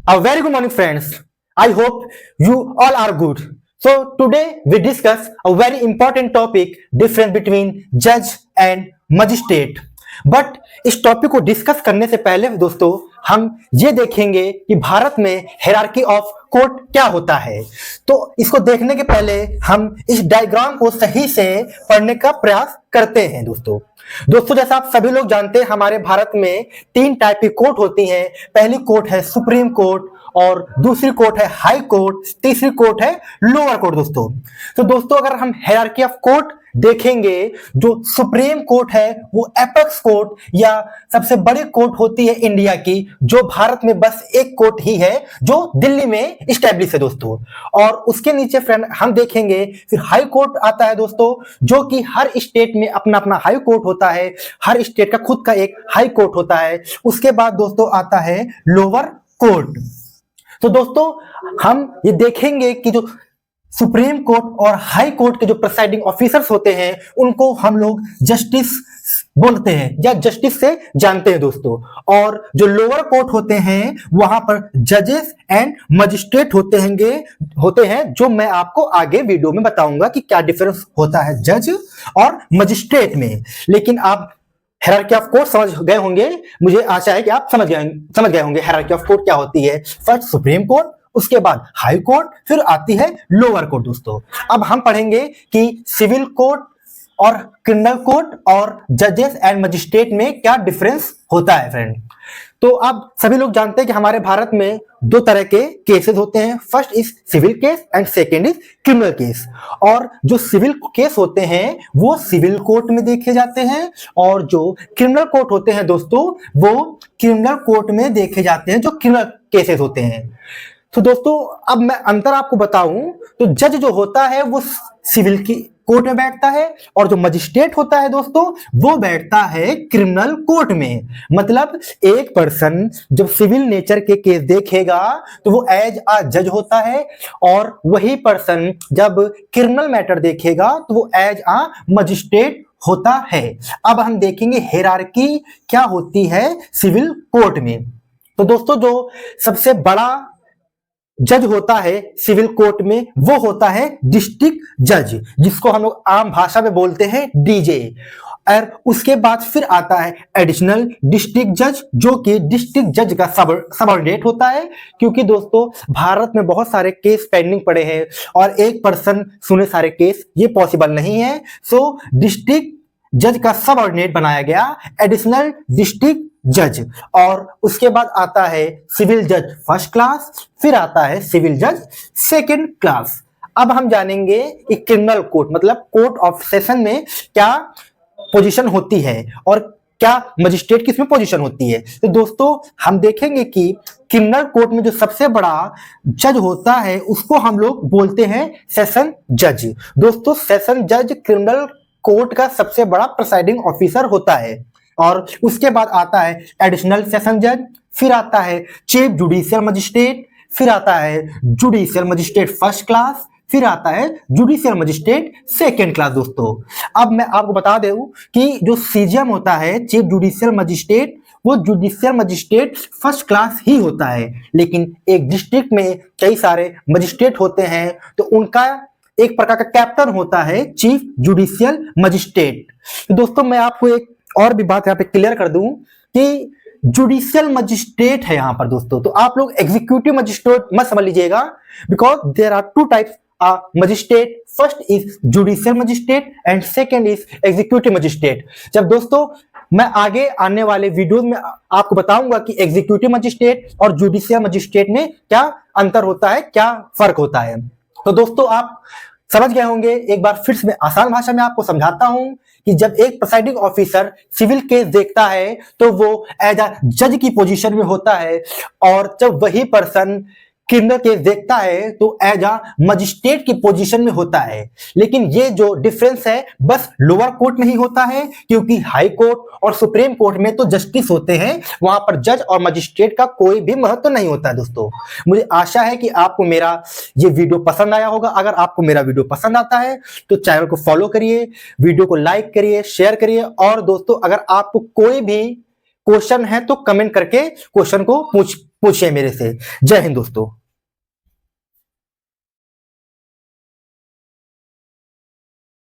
A very good morning, friends. I hope you all are good. So, today we discuss a very important topic difference between judge and magistrate. But इस topic को discuss करने से पहले दोस्तों हम ये देखेंगे कि भारत में हायरार्की ऑफ कोर्ट क्या होता है। तो इसको देखने के पहले हम इस डायग्राम को सही से पढ़ने का प्रयास करते हैं दोस्तों जैसा आप सभी लोग जानते हैं हमारे भारत में तीन टाइप की कोर्ट होती हैं। पहली कोर्ट है सुप्रीम कोर्ट और दूसरी कोर्ट है हाई कोर्ट, तीसरी कोर्ट है लोअर कोर्ट दोस्तों अगर हम हायरार्की ऑफ कोर्ट देखेंगे, जो सुप्रीम कोर्ट है वो एपेक्स कोर्ट या सबसे बड़ी कोर्ट होती है इंडिया की, जो भारत में बस एक कोर्ट ही है जो दिल्ली में इस्टेब्लिश है दोस्तों। और उसके नीचे फ्रेंड हम देखेंगे फिर हाई कोर्ट आता है दोस्तों, जो कि हर स्टेट में अपना अपना हाई कोर्ट होता है, हर स्टेट का खुद का एक हाई कोर्ट होता है। उसके बाद दोस्तों आता है लोअर कोर्ट। तो दोस्तों हम ये देखेंगे कि जो सुप्रीम कोर्ट और हाई कोर्ट के जो प्रिसाइडिंग ऑफिसर्स होते हैं उनको हम लोग जस्टिस बोलते हैं या जस्टिस से जानते हैं दोस्तों। और जो लोअर कोर्ट होते हैं वहां पर जजेस एंड मजिस्ट्रेट होते हैं जो मैं आपको आगे वीडियो में बताऊंगा कि क्या डिफरेंस होता है जज और मजिस्ट्रेट में। लेकिन आप हायरार्की ऑफ कोर्ट समझ गए होंगे, मुझे आशा है कि आप समझ गए होंगे हायरार्की ऑफ कोर्ट क्या होती है। फर्स्ट सुप्रीम कोर्ट, उसके बाद हाई कोर्ट, फिर आती है लोअर कोर्ट दोस्तों। अब हम पढ़ेंगे कि सिविल कोर्ट और क्रिमिनल कोर्ट और जजेस एंड मजिस्ट्रेट में क्या डिफरेंस होता है फ्रेंड। तो अब सभी लोग जानते हैं कि हमारे भारत में दो तरह के केसेस होते हैं। First is civil case and second is criminal case. और जो सिविल केस होते हैं वो सिविल कोर्ट में देखे जाते हैं और जो क्रिमिनल कोर्ट होते हैं दोस्तों वो क्रिमिनल कोर्ट में देखे जाते हैं, जो क्रिमिनल केसेस होते हैं। तो दोस्तों अब मैं अंतर आपको बताऊं तो जज जो होता है वो सिविल की कोर्ट में बैठता है और जो मजिस्ट्रेट होता है दोस्तों वो बैठता है क्रिमिनल कोर्ट में। मतलब एक पर्सन जब सिविल नेचर के केस देखेगा तो वो एज अ जज होता है और वही पर्सन जब क्रिमिनल मैटर देखेगा तो वो एज अ मजिस्ट्रेट होता है। अब हम देखेंगे हायरार्की क्या होती है सिविल कोर्ट में। तो दोस्तों जो सबसे बड़ा जज होता है सिविल कोर्ट में वो होता है डिस्ट्रिक्ट जज, जिसको हम लोग आम भाषा में बोलते हैं डीजे। और उसके बाद फिर आता है एडिशनल डिस्ट्रिक्ट जज, जो कि डिस्ट्रिक्ट जज का सबऑर्डिनेट होता है। क्योंकि दोस्तों भारत में बहुत सारे केस पेंडिंग पड़े हैं और एक पर्सन सुने सारे केस ये पॉसिबल नहीं है। सो डिस्ट्रिक्ट जज का सबऑर्डिनेट बनाया गया एडिशनल डिस्ट्रिक्ट जज। और उसके बाद आता है सिविल जज फर्स्ट क्लास, फिर आता है सिविल जज सेकंड क्लास। अब हम जानेंगे कि क्रिमिनल कोर्ट मतलब कोर्ट ऑफ सेशन में क्या पोजीशन होती है और क्या मजिस्ट्रेट की इसमें पोजीशन होती है। तो दोस्तों हम देखेंगे कि क्रिमिनल कोर्ट में जो सबसे बड़ा जज होता है उसको हम लोग बोलते हैं सेशन जज। दोस्तों सेशन जज क्रिमिनल कोर्ट का सबसे बड़ा प्रिसाइडिंग ऑफिसर होता है। और उसके बाद आता है एडिशनल सेशन जज, फिर आता है चीफ जुडिशियल मजिस्ट्रेट, फिर आता है जुडिशियल मजिस्ट्रेट फर्स्ट क्लास, फिर आता है जुडिशियल मजिस्ट्रेट सेकेंड क्लास दोस्तों। अब मैं आपको बता दूं कि जो सीजीएम होता है चीफ जुडिशियल मजिस्ट्रेट, वो जुडिशियल मजिस्ट्रेट फर्स्ट क्लास ही होता है। लेकिन एक डिस्ट्रिक्ट में कई सारे मजिस्ट्रेट होते हैं तो उनका एक प्रकार का कैप्टन होता है चीफ जुडिशियल मजिस्ट्रेट। तो दोस्तों मैं आपको एक और भी बात यहाँ पे क्लियर कर दूं कि जुडिशियल मजिस्ट्रेट है यहाँ पर दोस्तों, तो आप लोग एग्जीक्यूटिव मजिस्ट्रेट मत समझ लीजिएगा, because there are two types magistrate. First is judicial magistrate and second is executive magistrate. जब दोस्तों मैं आगे आने वाले वीडियोस में आपको बताऊंगा कि एग्जीक्यूटिव मजिस्ट्रेट और जुडिशियल मजिस्ट्रेट में क्या अंतर होता है, क्या फर्क होता है। तो दोस्तों आप समझ गए होंगे। एक बार फिर से मैं आसान भाषा में आपको समझाता हूं कि जब एक प्रिसाइडिंग ऑफिसर सिविल केस देखता है तो वो एज अ जज की पोजीशन में होता है और जब वही पर्सन क्रिमिनल केस देखता है तो एज अ मजिस्ट्रेट की पोजीशन में होता है। लेकिन ये जो डिफरेंस है बस लोअर कोर्ट में ही होता है, क्योंकि हाई कोर्ट और सुप्रीम कोर्ट में तो जस्टिस होते हैं, वहां पर जज और मजिस्ट्रेट का कोई भी महत्व नहीं होता है दोस्तों। मुझे आशा है कि आपको मेरा ये वीडियो पसंद आया होगा। अगर आपको मेरा वीडियो पसंद आता है तो चैनल को फॉलो करिए, वीडियो को लाइक करिए, शेयर करिए। और दोस्तों अगर आपको कोई भी क्वेश्चन है तो कमेंट करके क्वेश्चन को पूछिए मेरे से। जय हिंद दोस्तों।